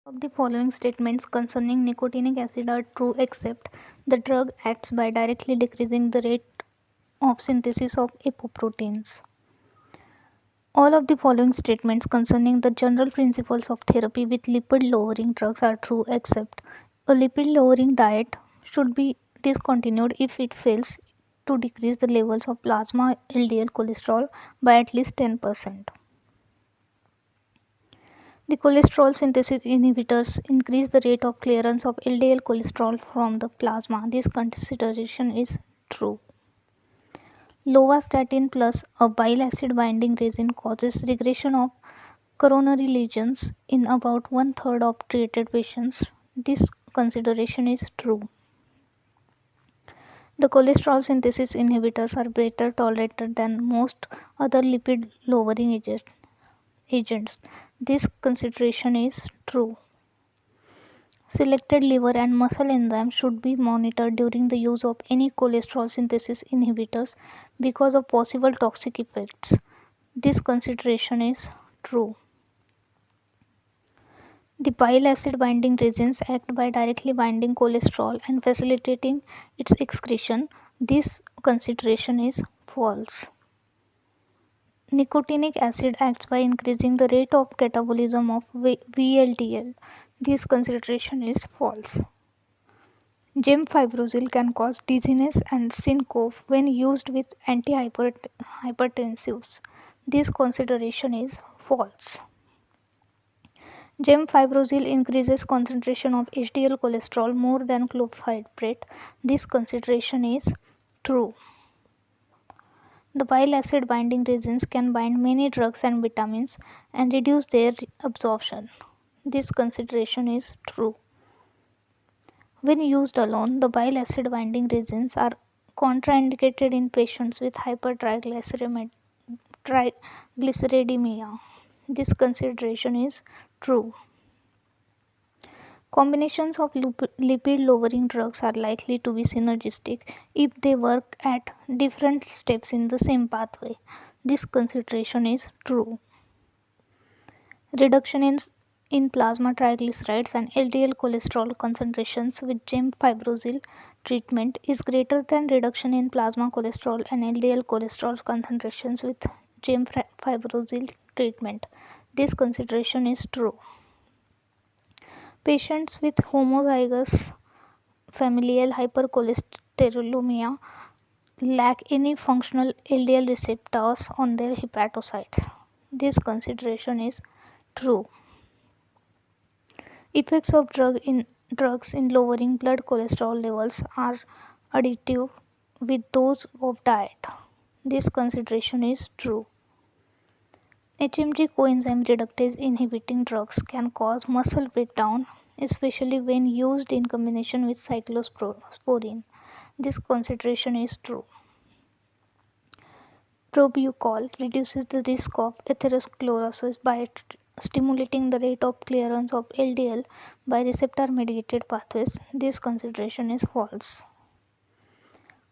Of the following statements concerning nicotinic acid are true except the drug acts by directly decreasing the rate of synthesis of apoproteins. All of the following statements concerning the general principles of therapy with lipid lowering drugs are true except a lipid lowering diet should be discontinued if it fails to decrease the levels of plasma LDL cholesterol by at least 10%. The cholesterol synthesis inhibitors increase the rate of clearance of LDL cholesterol from the plasma. This consideration is true. Lovastatin plus a bile acid binding resin causes regression of coronary lesions in about one-third of treated patients. This consideration is true. The cholesterol synthesis inhibitors are better tolerated than most other lipid lowering agents. This consideration is true. Selected liver and muscle enzymes should be monitored during the use of any cholesterol synthesis inhibitors because of possible toxic effects. This consideration is true. The bile acid binding resins act by directly binding cholesterol and facilitating its excretion. This consideration is false. Nicotinic acid acts by increasing the rate of catabolism of VLDL. This consideration is false. Gemfibrozil can cause dizziness and syncope when used with antihypertensives. This consideration is false. Gemfibrozil increases concentration of HDL cholesterol more than clofazimide. This consideration is true. The bile acid binding resins can bind many drugs and vitamins and reduce their absorption. This consideration is true. When used alone, the bile acid binding resins are contraindicated in patients with hypertriglyceridemia. This consideration is true. Combinations of lipid lowering drugs are likely to be synergistic if they work at different steps in the same pathway. This consideration is true. Reduction in plasma triglycerides and LDL cholesterol concentrations with gemfibrozil treatment is greater than reduction in plasma cholesterol and LDL cholesterol concentrations with gemfibrozil treatment. This consideration is true. Patients with homozygous familial hypercholesterolemia lack any functional LDL receptors on their hepatocytes. This consideration is true. Effects of drugs in lowering blood cholesterol levels are additive with those of diet. This consideration is true. HMG coenzyme reductase inhibiting drugs can cause muscle breakdown, especially when used in combination with cyclosporine. This consideration is true. Probucol reduces the risk of atherosclerosis by stimulating the rate of clearance of LDL by receptor mediated pathways. This consideration is false.